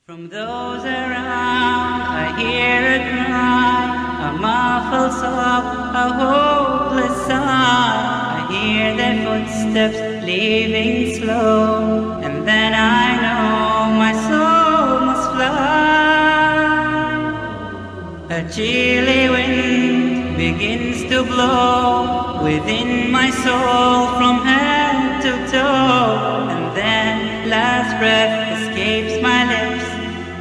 From those around, I hear a cry, a muffled sob, a hopeless sigh. I hear their footsteps leaving slow, and then I know my soul must fly. A chilly wind begins to blow within my soul from head to toe, and then last breath escapes my lips.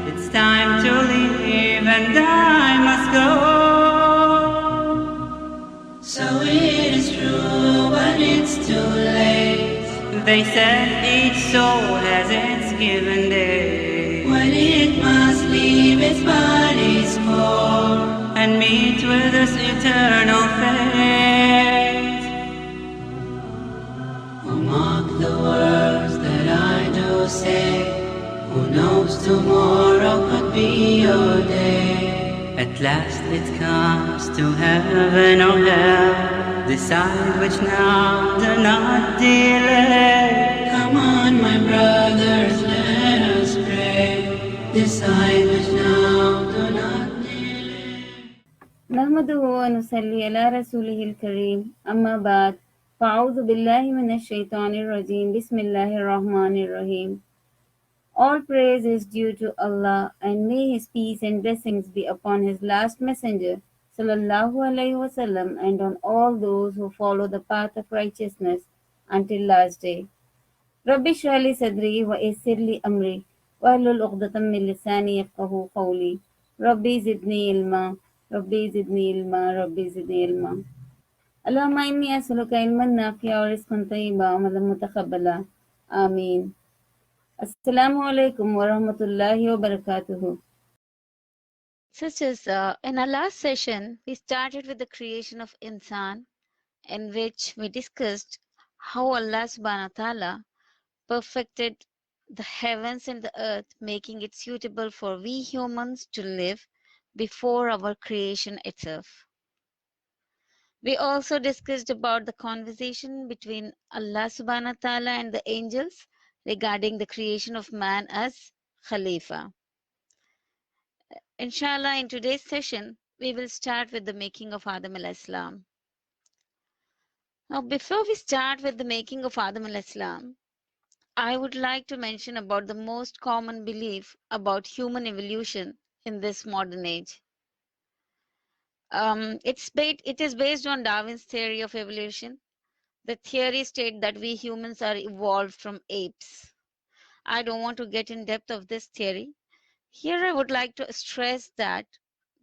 It's time to leave and I must go. So it is true, but it's too late. They said each soul has its given day, When it must leave its body's core and meet with its eternal fate. Who mock the words that I do say? Who knows tomorrow could be your day? At last it comes to heaven or hell. Decide which now, do not delay. Come on, my brothers, let us pray. Decide which now, do not delay. نحمده ونصلي على رسوله الكريم أما بعد فأعوذ بالله من الشيطان الرجيم بسم الله الرحمن الرحيم. All praise is due to Allah, and may His peace and blessings be upon His last messenger sallallahu alaihi wasallam and on all those who follow the path of righteousness until last day. رب اشرح لي صدري ويسر لي أمري واحلل عقدة من لساني يفقهوا قولي ربي زدني علما ربي زدني علما ربي زدني علما. اللهم إني أسألك علما نافعا ورزقا طيبا وعملا متقبلا آمين. Assalamu alaikum wa rahmatullahi wa barakatuhu. Sisters, in our last session, we started with the creation of insan, in which we discussed how Allah subhanahu wa ta'ala perfected the heavens and the earth, making it suitable for we humans to live before our creation itself. We also discussed about the conversation between Allah subhanahu wa ta'ala and the angels regarding the creation of man as Khalifa. Inshallah, in today's session, we will start with the making of Adam alayhi salam. Now, before we start with the making of Adam alayhi salam, I would like to mention about the most common belief about human evolution in this modern age. It is based on Darwin's theory of evolution. The theory states that we humans are evolved from apes. I don't want to get in depth of this theory. Here I would like to stress that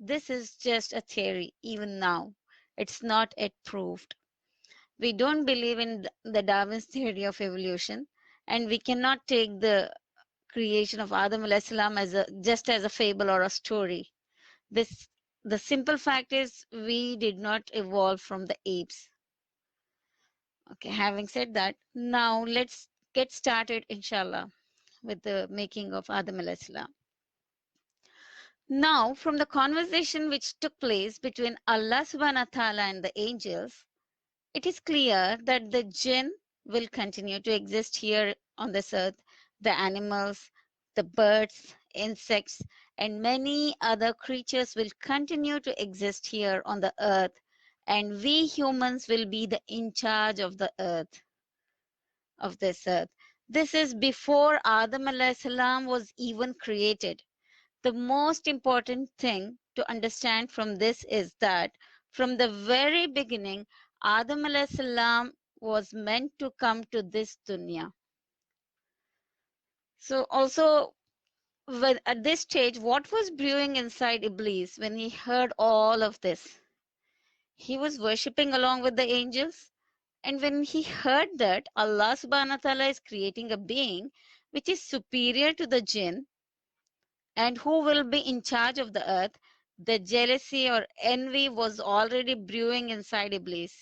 this is just a theory even now. It's not yet proved. We don't believe in the Darwin's theory of evolution, and we cannot take the creation of Adam alayhi salam just as a fable or a story. The simple fact is we did not evolve from the apes. Okay, having said that, now let's get started, inshallah, with the making of Adam alayhi salam. Now, from the conversation which took place between Allah subhanahu wa ta'ala and the angels, it is clear that the jinn will continue to exist here on this earth. The animals, the birds, insects, and many other creatures will continue to exist here on the earth, and we humans will be the in charge of the earth, of this earth. This is before Adam alayhi salam was even created. The most important thing to understand from this is that from the very beginning, Adam alayhi salam was meant to come to this dunya. So also at this stage, what was brewing inside Iblis when he heard all of this? He was worshipping along with the angels. And when he heard that Allah subhanahu wa ta'ala is creating a being which is superior to the jinn, and who will be in charge of the earth, the jealousy or envy was already brewing inside Iblis.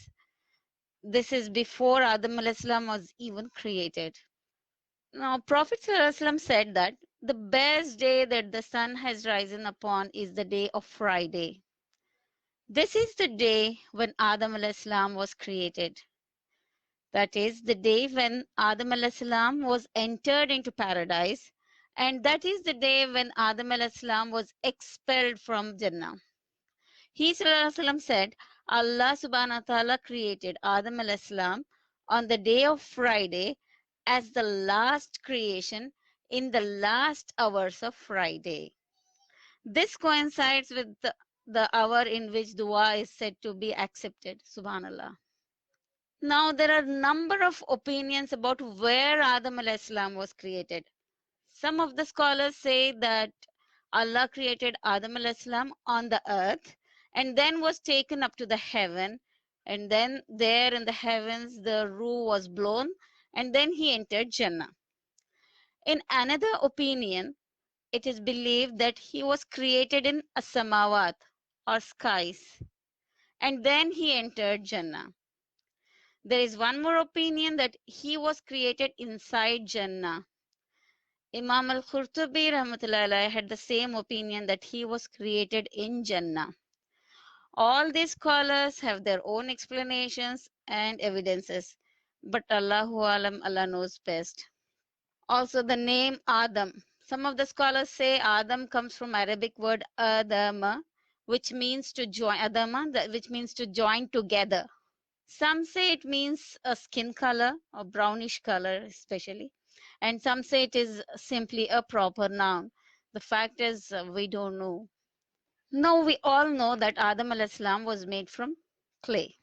This is before Adam alayhi salam was even created. Now, Prophet ﷺ said that the best day that the sun has risen upon is the day of Friday. This is the day when Adam alayhi salam was created. That is the day when Adam alayhi salam was entered into paradise, And that is the day when Adam alayhi salam was expelled from Jannah. He sallallahu alaihi wasallam said, Allah subhanahu wa ta'ala created Adam alayhi salam on the day of Friday as the last creation in the last hours of Friday. This coincides with the hour in which dua is said to be accepted. Subhanallah. Now, there are a number of opinions about where Adam alayhi salam was created. Some of the scholars say that Allah created Adam alayhi salam on the earth and then was taken up to the heaven. And then there in the heavens, the ruh was blown and then he entered Jannah. In another opinion, it is believed that he was created in Asamawat or skies and then he entered Jannah. There is one more opinion that he was created inside Jannah. Imam al-Qurtubi rahmatullahi had the same opinion that he was created in Jannah. All these scholars have their own explanations and evidences, but Allahu alam, Allah knows best. Also, the name Adam. Some of the scholars say Adam comes from Arabic word Adama, which means to join. Adama, which means to join together. Some say it means a skin color or brownish color, especially. And some say it is simply a proper noun. The fact is, we don't know. Now, we all know that Adam alayhi salam was made from clay.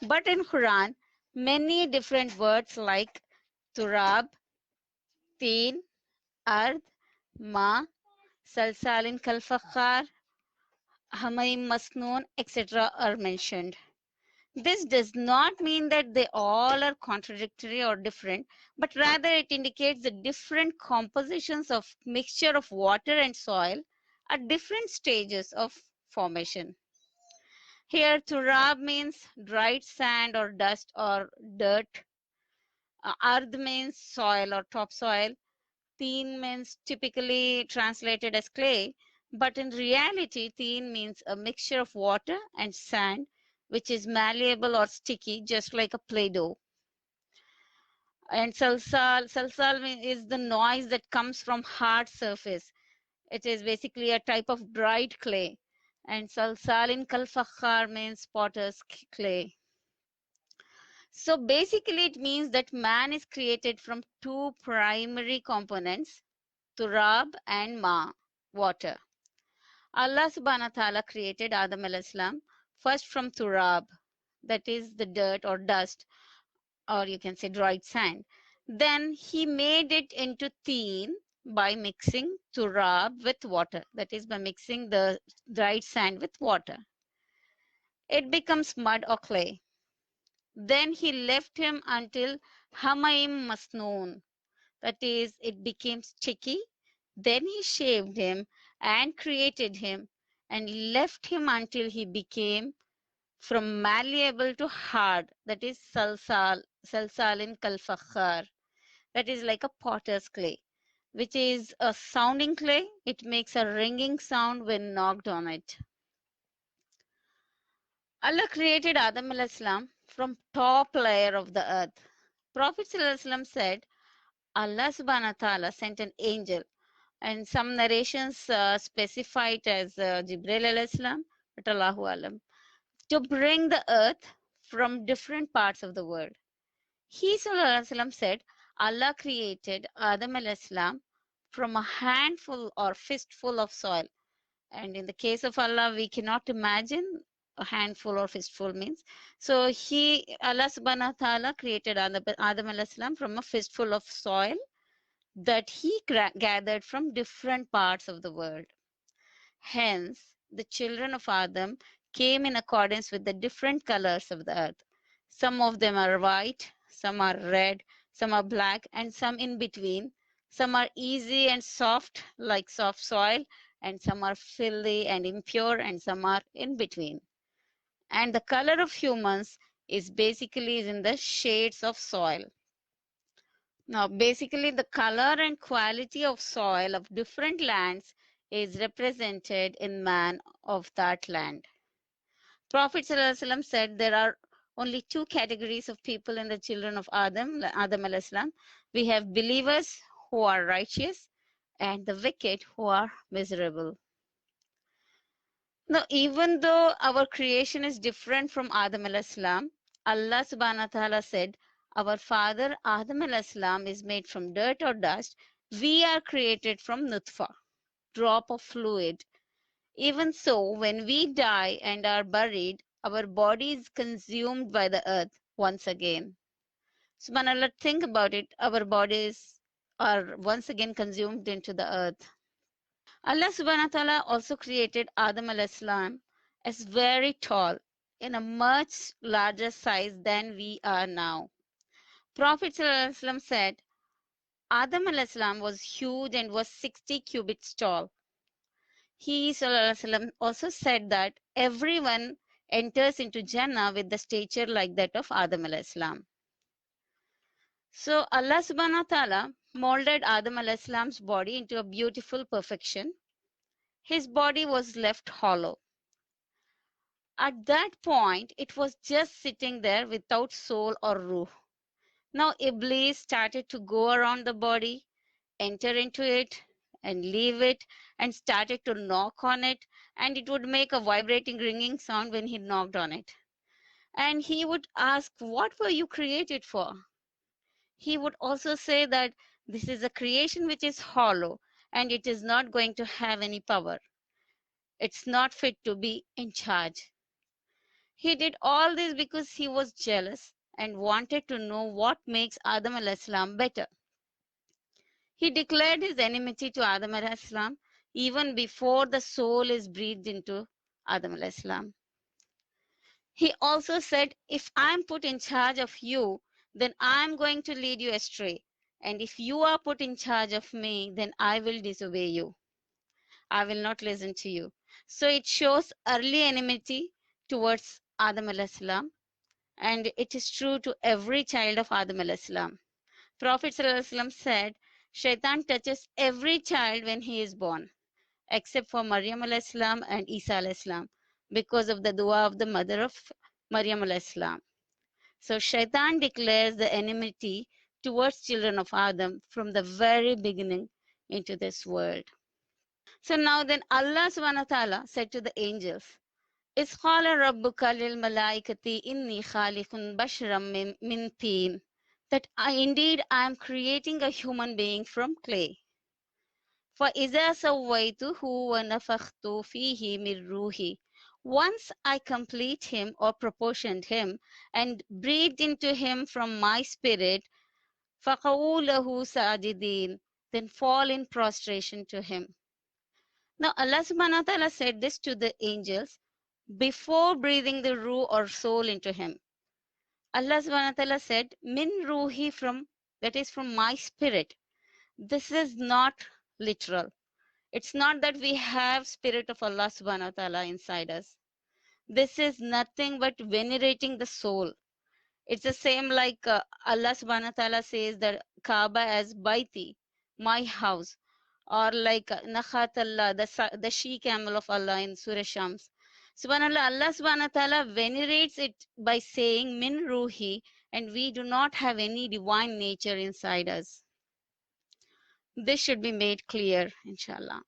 But in Quran, many different words like turab, teen, ard, ma, salsalin kalfakhar, hamaim masnoon, etc. are mentioned. This does not mean that they all are contradictory or different, but rather it indicates the different compositions of mixture of water and soil at different stages of formation. Here, turab means dried sand or dust or dirt. Ard means soil or topsoil. Teen means typically translated as clay, but in reality, teen means a mixture of water and sand, which is malleable or sticky, just like a Play-Doh. And salsal is the noise that comes from hard surface. It is basically a type of dried clay. And salsalin kalfakhar means potter's clay. So basically, it means that man is created from two primary components, turab and ma, water. Allah subhanahu wa ta'ala created Adam alayhi salam first from turab, that is the dirt or dust, or you can say dried sand. Then he made it into teen by mixing turab with water, that is by mixing the dried sand with water. It becomes mud or clay. Then he left him until hamaim masnoon, that is, it became sticky. Then he shaved him and created him and left him until he became from malleable to hard, that is salsalin kalfakhar, that is like a potter's clay, which is a sounding clay. It makes a ringing sound when knocked on it. Allah created Adam alayhi salam from top layer of the earth. Prophet sallallahu alaihi wasallam said, Allah subhanahu wa ta'ala sent an angel, and some narrations specify it as Jibril alayhi salam, but Allahu alam, to bring the earth from different parts of the world. He sallallahu alaihi wasallam said, Allah created Adam alayhi salam from a handful or fistful of soil. And in the case of Allah, we cannot imagine a handful or fistful means. So Allah subhanahu wa ta'ala created Adam alayhi salam from a fistful of soil that he gathered from different parts of the world. Hence, the children of Adam came in accordance with the different colors of the earth. Some of them are white, some are red, some are black, and some in between. Some are easy and soft, like soft soil, and some are filthy and impure, and some are in between. And the color of humans is basically in the shades of soil. Now, basically, the color and quality of soil of different lands is represented in man of that land. Prophet ﷺ said there are only two categories of people in the children of Adam alayhi salam. We have believers who are righteous, and the wicked who are miserable. Now, even though our creation is different from Adam alayhi salam, Allah subhanahu wa ta'ala said, our father Adam alayhi salam is made from dirt or dust. We are created from nutfa, drop of fluid. Even so, when we die and are buried, our body is consumed by the earth once again. Subhanallah, think about it. Our bodies are once again consumed into the earth. Allah subhanahu wa ta'ala also created Adam alayhi salam as very tall, in a much larger size than we are now. Prophet sallallahu alaihi wasallam said, Adam alayhi salam was huge and was 60 cubits tall. He sallallahu alaihi wasallam also said that everyone enters into Jannah with the stature like that of Adam alayhi salam. So Allah subhanahu wa ta'ala molded Adam alayhi salam's body into a beautiful perfection. His body was left hollow. At that point, it was just sitting there without soul or ruh. Now Iblis started to go around the body, enter into it, and leave it, and started to knock on it, and it would make a vibrating, ringing sound when he knocked on it. And he would ask, what were you created for? He would also say that this is a creation which is hollow, and it is not going to have any power. It's not fit to be in charge. He did all this because he was jealous and wanted to know what makes Adam alayhi salam better. He declared his enmity to Adam alayhi salam even before the soul is breathed into Adam alayhi salam. He also said, if I'm put in charge of you, then I'm going to lead you astray. And if you are put in charge of me, then I will disobey you. I will not listen to you. So it shows early enmity towards Adam alayhi salam, and it is true to every child of Adam alayhi salam. Prophet sallallahu alaihi wasallam said, Shaitan touches every child when he is born, except for Maryam alayhi salam and Isa alayhi salam, because of the dua of the mother of Maryam alayhi salam. So Shaitan declares the enmity towards children of Adam from the very beginning into this world. So now then Allah subhanahu wa ta'ala said to the angels, إِذْ قَالَ رَبُّكَ لِلْمَلَائِكَةِ إِنِّي خَالِقٌ بَشَرًا مِّن طِينٍ, that indeed I am creating a human being from clay. فَإِذَا سَوَّيْتُهُ وَنَفَخْتُ فِيهِ مِن رُّوحِي, once I complete him or proportioned him and breathed into him from my spirit, فَقَعُوا لَهُ سَاجِدِينَ, then fall in prostration to him. Now Allah subhanahu wa ta'ala said this to the angels before breathing the ruh or soul into him. Allah subhanahu wa ta'ala said, Min ruhi, from, that is from my spirit. This is not literal. It's not that we have spirit of Allah subhanahu wa ta'ala inside us. This is nothing but venerating the soul. It's the same like Allah subhanahu wa ta'ala says that Kaaba as Baiti, my house, or like Nakhat Allah, the she camel of Allah in Surah Shams. Subhanallah, Allah subhanahu wa ta'ala venerates it by saying Min Ruhi, and we do not have any divine nature inside us. This should be made clear, inshallah.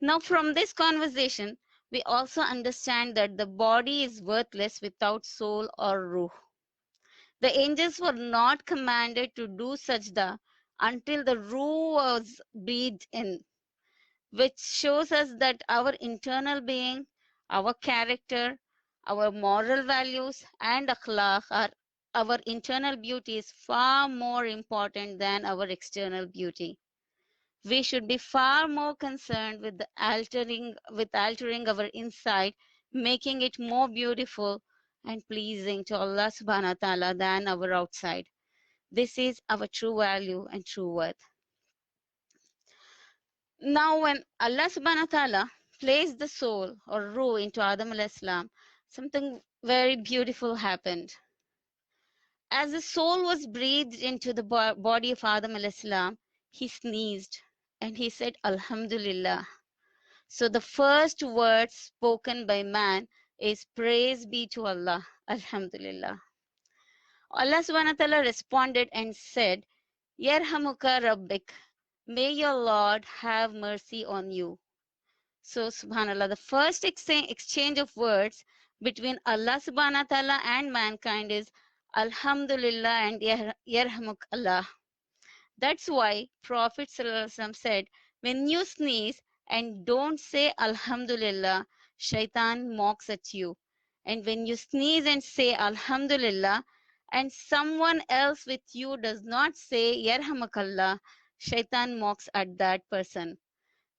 Now, from this conversation, we also understand that the body is worthless without soul or ruh. The angels were not commanded to do sajda until the ruh was breathed in, which shows us that our internal being, our character, our moral values, and akhlaq, our internal beauty is far more important than our external beauty. We should be far more concerned with altering our inside, making it more beautiful and pleasing to Allah subhanahu wa ta'ala than our outside. This is our true value and true worth. Now, when Allah subhanahu wa ta'ala placed the soul or ruh into Adam alayhi salam, something very beautiful happened. As the soul was breathed into the body of Adam alayhi salam, he sneezed and he said, Alhamdulillah. So the first word spoken by man is praise be to Allah, Alhamdulillah. Allah subhanahu wa ta'ala responded and said, Yarhamuka Rabbik, May your Lord have mercy on you. So, subhanAllah, the first exchange of words between Allah subhanahu wa ta'ala and mankind is Alhamdulillah and Yarhamuk Allah. That's why Prophet ﷺ said, when you sneeze and don't say Alhamdulillah, shaitan mocks at you. And when you sneeze and say Alhamdulillah, and someone else with you does not say Yarhamakallah, shaitan mocks at that person.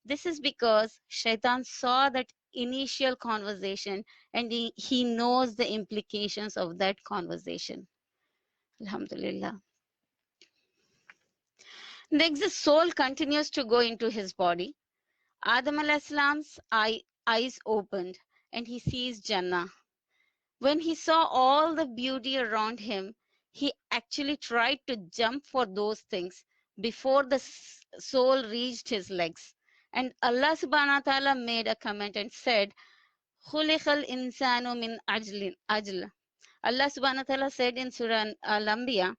This is because shaitan saw that initial conversation and he knows the implications of that conversation. Alhamdulillah. Next, the soul continues to go into his body. Adam al-Islam's eyes opened and he sees Jannah. When he saw all the beauty around him, he actually tried to jump for those things before the soul reached his legs. And Allah subhanahu wa ta'ala made a comment and said, Khuliqal insanu min ajl. Allah subhanahu wa ta'ala said in Surah Al-Anbiya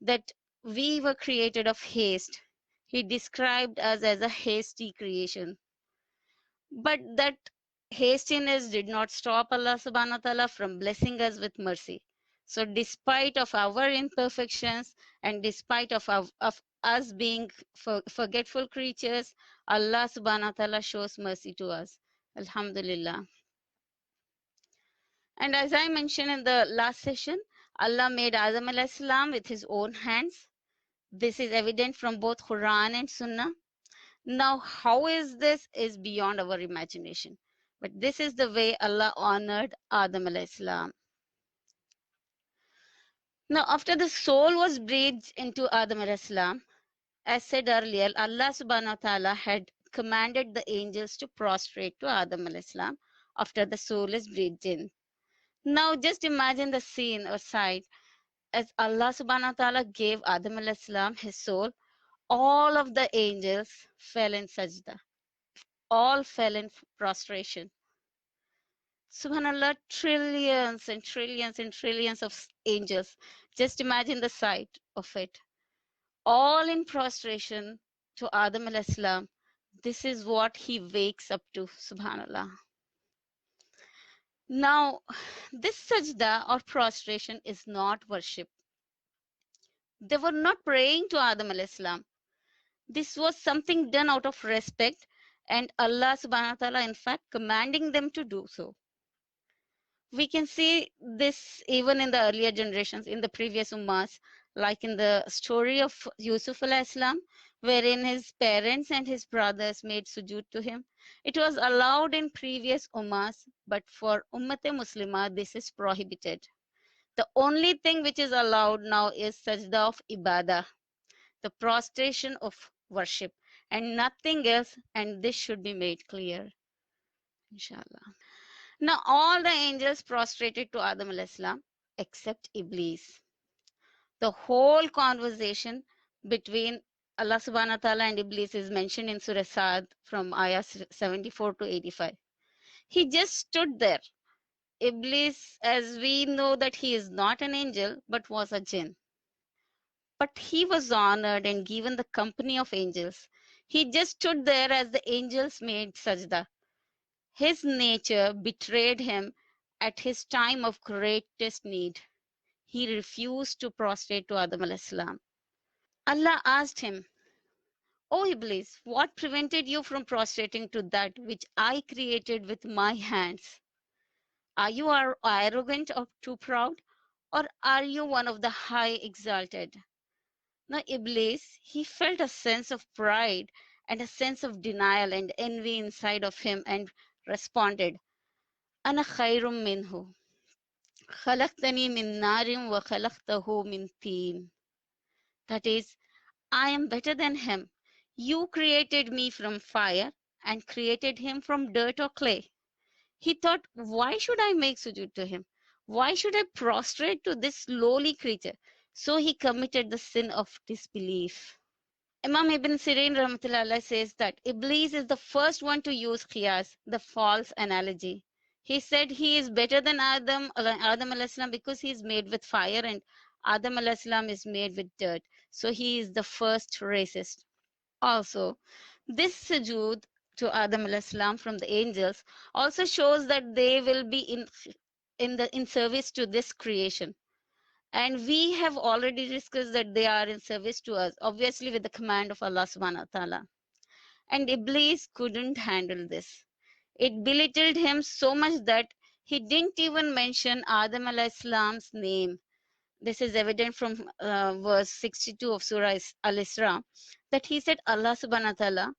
that we were created of haste. He described us as a hasty creation. But that hastiness did not stop Allah subhanahu wa ta'ala from blessing us with mercy. So despite of our imperfections and despite of us being forgetful creatures, Allah subhanahu wa ta'ala shows mercy to us. Alhamdulillah. And as I mentioned in the last session, Allah made Adam alayhi salam with his own hands. This is evident from both Quran and Sunnah. Now, how is this is beyond our imagination. But this is the way Allah honored Adam alayhi salam. Now, after the soul was breathed into Adam alayhi salam, as said earlier, Allah subhanahu wa ta'ala had commanded the angels to prostrate to Adam alayhi salam after the soul is breathed in. Now, just imagine the scene or sight as Allah subhanahu wa ta'ala gave Adam alayhi salam his soul. All of the angels fell in sajda. All fell in prostration. Subhanallah, trillions and trillions and trillions of angels. Just imagine the sight of it. All in prostration to Adam alayhi salam. This is what he wakes up to, subhanallah. Now, this sajda or prostration is not worship. They were not praying to Adam alayhi salam. This was something done out of respect, and Allah subhanahu wa ta'ala, in fact, commanding them to do so. We can see this even in the earlier generations, in the previous ummas, like in the story of Yusuf alayhi salam, wherein his parents and his brothers made sujood to him. It was allowed in previous ummas, but for Ummat-e-Muslimah, this is prohibited. The only thing which is allowed now is sajda of ibadah, the prostration of worship, and nothing else, and this should be made clear, inshallah. Now, all the angels prostrated to Adam alayhi salam except Iblis. The whole conversation between Allah subhanahu wa ta'ala and Iblis is mentioned in Surah Sa'ad from ayah 74 to 85. He just stood there. Iblis, as we know that he is not an angel, but was a jinn. But he was honored and given the company of angels. He just stood there as the angels made sajda. His nature betrayed him at his time of greatest need. He refused to prostrate to Adam alayhi salam. Allah asked him, O Iblis, what prevented you from prostrating to that which I created with my hands? Are you arrogant or too proud? Or are you one of the high exalted? Now Iblis, he felt a sense of pride and a sense of denial and envy inside of him and responded, Ana khairum minhu. Khalaqtani min narim wa khalaqtahu min teen. That is, I am better than him. You created me from fire and created him from dirt or clay. He thought, why should I make sujood to him? Why should I prostrate to this lowly creature? So he committed the sin of disbelief. Imam Ibn Sirin Rahmatullah says that Iblis is the first one to use qiyas, the false analogy. He said he is better than Adam alayhi salam because he is made with fire and Adam alayhi salam is made with dirt. So he is the first racist. Also, this sujood to Adam alayhi salam from the angels also shows that they will be in service to this creation. And we have already discussed that they are in service to us, obviously with the command of Allah subhanahu wa ta'ala. And Iblis couldn't handle this. It belittled him so much that he didn't even mention Adam alayhi salam's name. This is evident from verse 62 of Surah Al-Isra, that he said, Allah subhanahu wa ta'ala,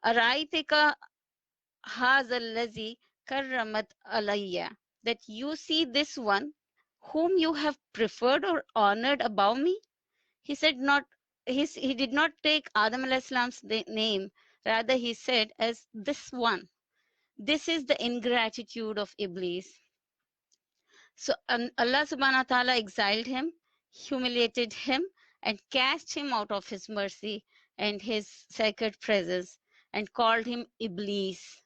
Araitika hazal lazi karramat alayya, that you see this one whom you have preferred or honored above me. He said not, he did not take Adam alayhi salam's name, rather he said as this one. This is the ingratitude of Iblis. So Allah subhanahu wa ta'ala exiled him, humiliated him, and cast him out of his mercy and his sacred presence, and called him Iblis,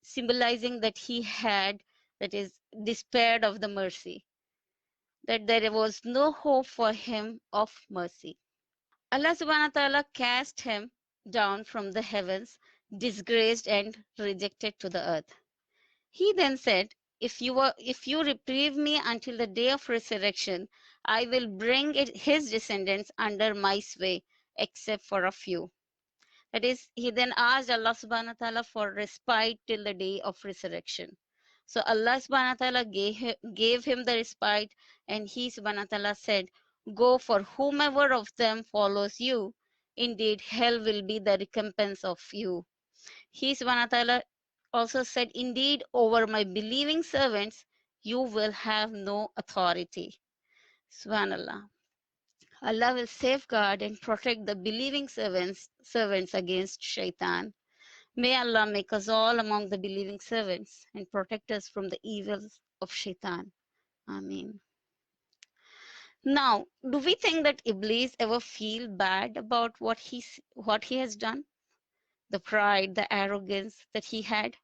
symbolizing that he had, that is, despaired of the mercy, that there was no hope for him of mercy. Allah subhanahu wa ta'ala cast him down from the heavens, disgraced and rejected to the earth. He then said, if you reprieve me until the day of resurrection, I will bring his descendants under my sway, except for a few. That is, he then asked Allah subhanahu wa ta'ala for respite till the day of resurrection. So Allah subhanahu wa ta'ala gave him the respite, and he subhanahu wa ta'ala said, go, for whomever of them follows you, indeed hell will be the recompense of you. He subhanahu wa ta'ala also said, indeed over my believing servants you will have no authority. Subhanallah. Allah will safeguard and protect the believing servants against shaitan. May Allah make us all among the believing servants and protect us from the evils of shaitan. Ameen. Now, do we think that Iblis ever feel bad about what he has done? The pride, the arrogance that he had?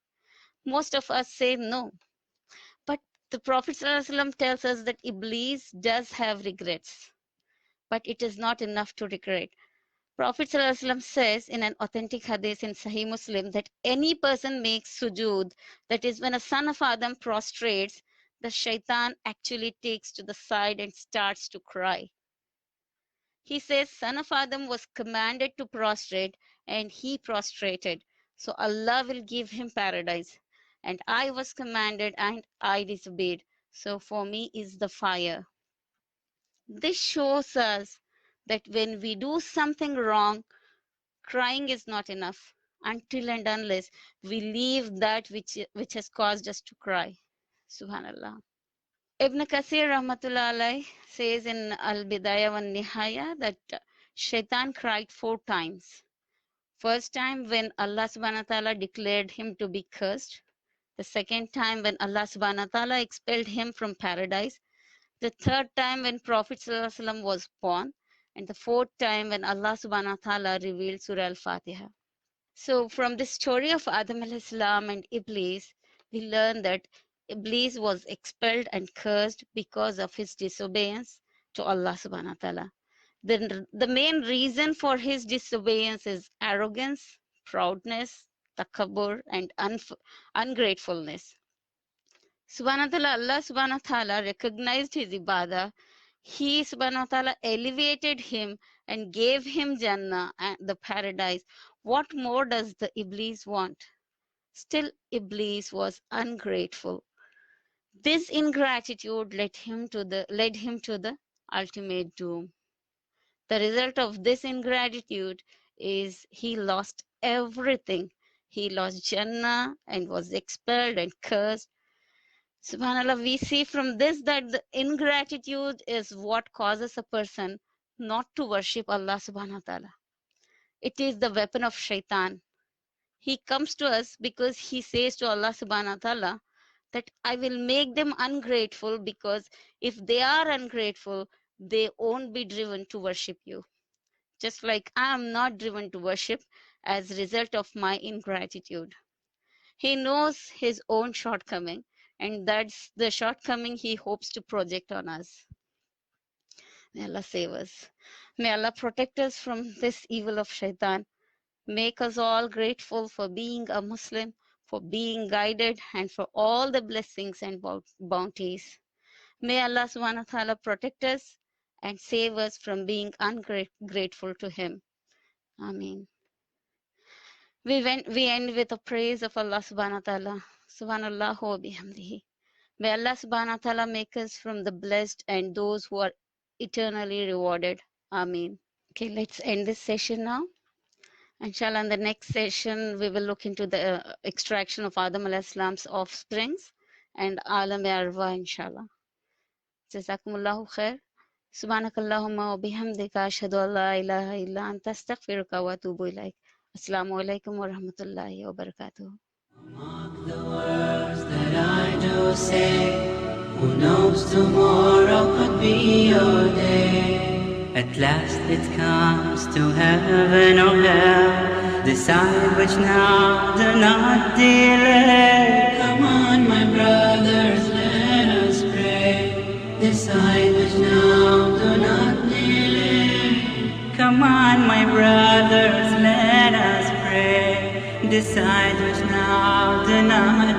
Most of us say no. But the Prophet ﷺ tells us that Iblis does have regrets, but it is not enough to regret. Prophet ﷺ says in an authentic hadith in Sahih Muslim that any person makes sujood, that is when a son of Adam prostrates, the shaitan actually takes to the side and starts to cry. He says son of Adam was commanded to prostrate and he prostrated. So Allah will give him paradise. And I was commanded and I disobeyed. So for me is the fire. This shows us that when we do something wrong, crying is not enough until and unless we leave that which has caused us to cry. Subhanallah. Ibn Kathir Rahmatullah Alayh says in Al-Bidayah wa Nihaya that Shaitan cried 4 times. First time when Allah subhanahu wa ta'ala declared him to be cursed. The second time when Allah subhanahu wa ta'ala expelled him from paradise. The third time when Prophet sallallahu alaihi wasallam was born. And the fourth time when Allah subhanahu wa ta'ala revealed Surah Al-Fatiha. So from the story of Adam alayhi salam and Iblis, we learn that Iblis was expelled and cursed because of his disobedience to Allah subhanahu wa ta'ala. The main reason for his disobedience is arrogance, proudness, takabbur, and ungratefulness. Subhanahu wa ta'ala, Allah subhanahu wa ta'ala recognized his ibadah. He subhanahu wa ta'ala elevated him and gave him Jannah and the paradise. What more does the Iblis want? Still, Iblis was ungrateful. This ingratitude led him to the ultimate doom. The result of this ingratitude is he lost everything. He lost Jannah and was expelled and cursed. Subhanallah, we see from this that the ingratitude is what causes a person not to worship Allah subhanahu wa ta'ala. It is the weapon of shaitan. He comes to us because he says to Allah subhanahu wa ta'ala that I will make them ungrateful, because if they are ungrateful, they won't be driven to worship you. Just like I am not driven to worship as a result of my ingratitude. He knows his own shortcoming, and that's the shortcoming he hopes to project on us. May Allah save us. May Allah protect us from this evil of shaitan. Make us all grateful for being a Muslim, for being guided, and for all the blessings and bounties. May Allah subhanahu wa ta'ala protect us and save us from being ungrateful to Him. Ameen. We end with a praise of Allah subhanahu wa ta'ala. Subhanallah wa bihamdihi. May Allah subhanahu wa ta'ala make us from the blessed and those who are eternally rewarded. Ameen. Okay, let's end this session now. Inshallah, in the next session, we will look into the extraction of Adam alayhi salam's offsprings and Alam Arwa, inshallah. Jazakumullahu khair. Subhanakallahumma wa bihamdika ashhadu an la ilaha illa anta astaghfiruka wa atubu ilaik. Assalamu alaikum wa rahmatullahi wa barakatuh. Mark the words that I do say. Who knows tomorrow could be your day. At last it comes to heaven or hell. Decide which now, do not delay. Come on, my brothers, let us pray. Decide which now, do not delay. Come on, my brothers, let us pray. Decide which now, do not